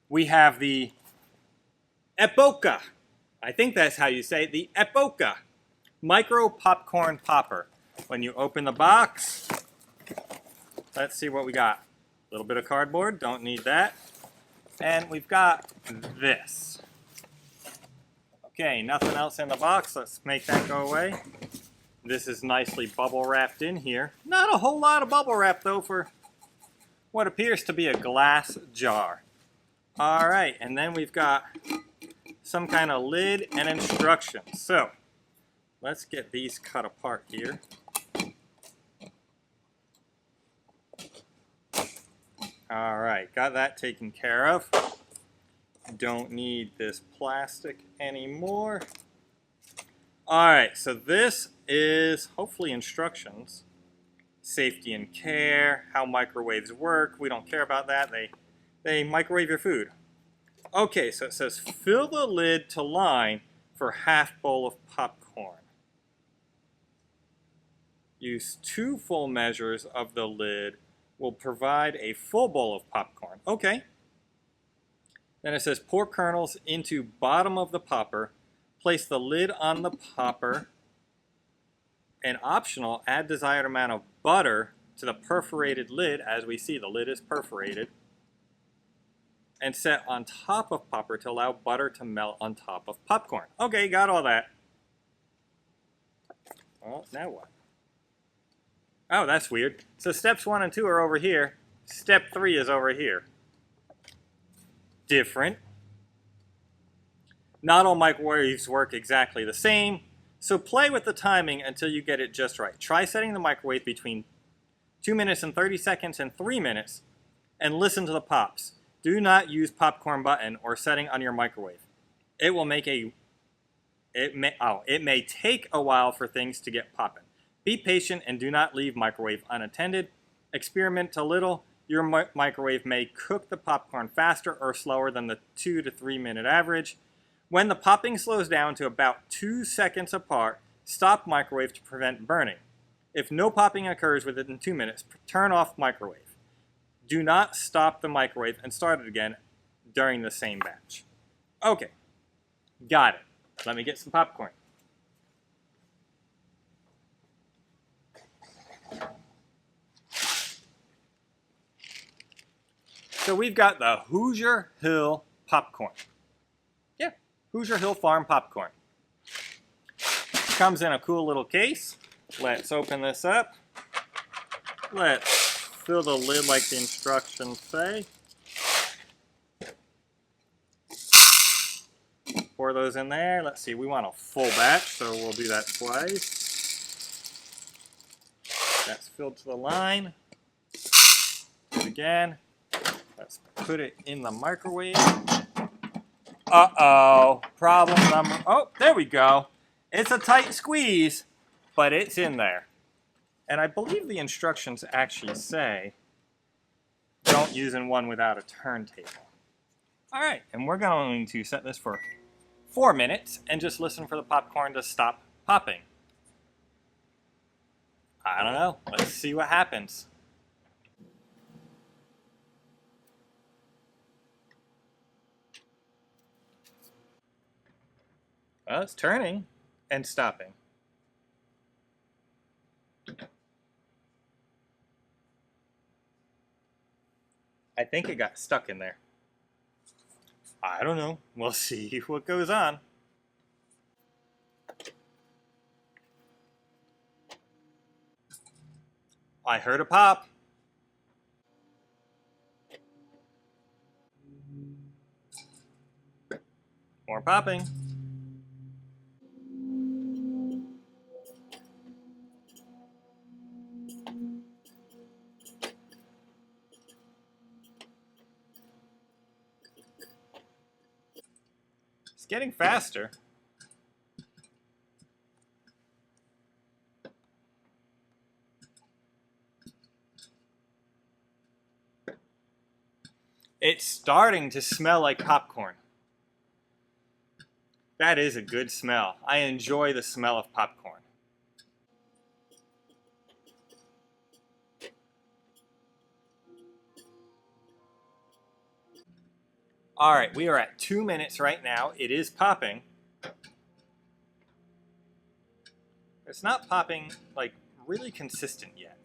we have the Epoca. I think that's how you say it, the Epoca micro popcorn popper. When you open the box, let's see what we got. A little bit of cardboard, don't need that. And we've got this. Okay, nothing else in the box. Let's make that go away. This is nicely bubble wrapped in here. Not a whole lot of bubble wrap though for what appears to be a glass jar. All right, and then we've got some kind of lid and instructions. So let's get these cut apart here. All right, got that taken care of. Don't need this plastic anymore. All right, so this is hopefully instructions. Safety and care, how microwaves work. We don't care about that. They microwave your food. Okay, so it says fill the lid to line for half bowl of popcorn. Use 2 full measures of the lid will provide a full bowl of popcorn. Okay. Then it says pour kernels into bottom of the popper. Place the lid on the popper. And optional, add desired amount of butter to the perforated lid. As we see, the lid is perforated. And set on top of popper to allow butter to melt on top of popcorn. Okay, got all that. Well, now what? Oh, that's weird. So steps 1 and 2 are over here. Step 3 is over here. Different. Not all microwaves work exactly the same, so play with the timing until you get it just right. Try setting the microwave between 2 minutes and 30 seconds and 3 minutes, and listen to the pops. Do not use popcorn button or setting on your microwave. It may take a while for things to get popping. Be patient and do not leave microwave unattended. Experiment a little. Your microwave may cook the popcorn faster or slower than the 2 to 3 minute average. When the popping slows down to about 2 seconds apart, stop microwave to prevent burning. If no popping occurs within 2 minutes, turn off microwave. Do not stop the microwave and start it again during the same batch. Okay, got it. Let me get some popcorn. So we've got the Hoosier Hill popcorn. Yeah, Hoosier Hill Farm popcorn. Comes in a cool little case. Let's open this up. Let's fill the lid like the instructions say. Pour those in there. Let's see, we want a full batch, so we'll do that twice. That's filled to the line. Do it again. Let's put it in the microwave. Uh-oh, problem number, oh, there we go. It's a tight squeeze, but it's in there. And I believe the instructions actually say, don't use in one without a turntable. All right, and we're going to set this for 4 minutes and just listen for the popcorn to stop popping. I don't know, let's see what happens. Well, it's turning and stopping. I think it got stuck in there. I don't know. We'll see what goes on. I heard a pop. More popping. It's getting faster. It's starting to smell like popcorn. That is a good smell. I enjoy the smell of popcorn. All right, we are at 2 minutes right now. It is popping. It's not popping like really consistent yet.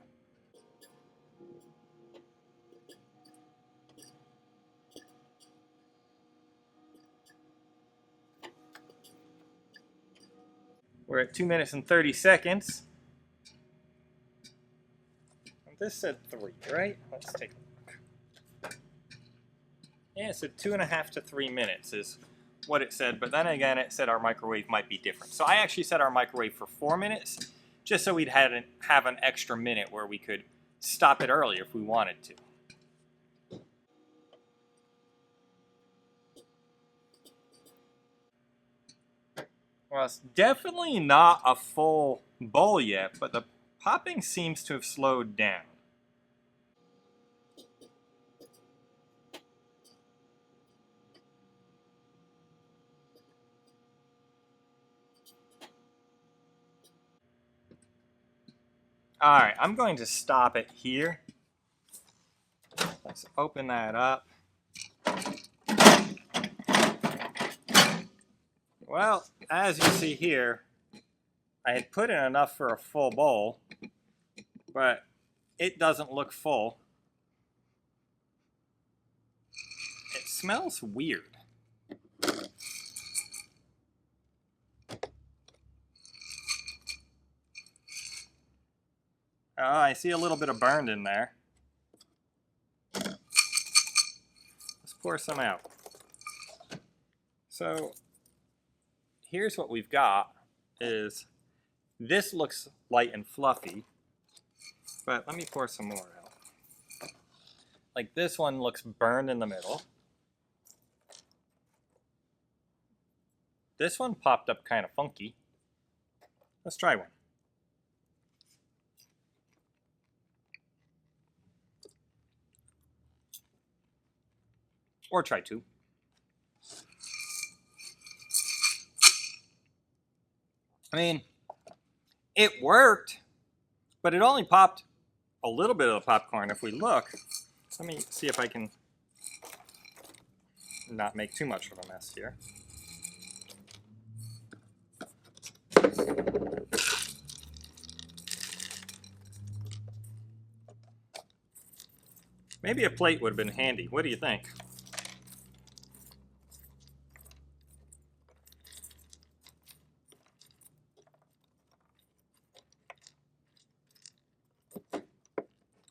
We're at 2 minutes and 30 seconds. This said 3, right? Let's take a look. Yeah, it said 2.5 to 3 minutes is what it said, but then again it said our microwave might be different. So I actually set our microwave for 4 minutes, just so we'd have an extra minute where we could stop it earlier if we wanted to. Well, it's definitely not a full bowl yet, but the popping seems to have slowed down. Alright, I'm going to stop it here. Let's open that up. Well, as you see here, I had put in enough for a full bowl, but it doesn't look full. It smells weird. Oh, I see a little bit of burn in there. Let's pour some out. So here's what we've got is this looks light and fluffy, but let me pour some more out. Like this one looks burned in the middle. This one popped up kind of funky. Let's try one. Or try two. I mean, it worked, but it only popped a little bit of the popcorn if we look. Let me see if I can not make too much of a mess here. Maybe a plate would have been handy. What do you think?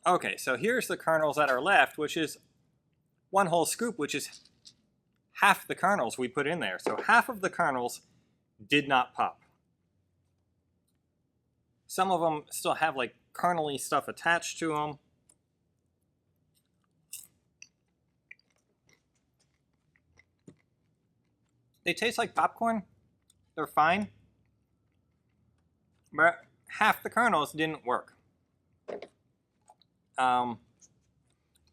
Okay, so here's the kernels that are left, which is one whole scoop, which is half the kernels we put in there. So half of the kernels did not pop. Some of them still have like kernel-y stuff attached to them. They taste like popcorn. They're fine. But half the kernels didn't work.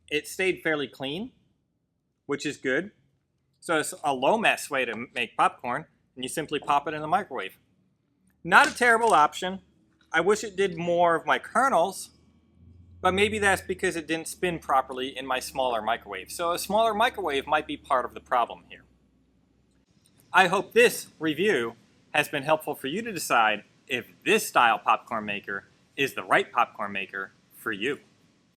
It stayed fairly clean, which is good. So it's a low mess way to make popcorn, and you simply pop it in the microwave. Not a terrible option. I wish it did more of my kernels, but maybe that's because it didn't spin properly in my smaller microwave. So a smaller microwave might be part of the problem here. I hope this review has been helpful for you to decide if this style popcorn maker is the right popcorn maker for you.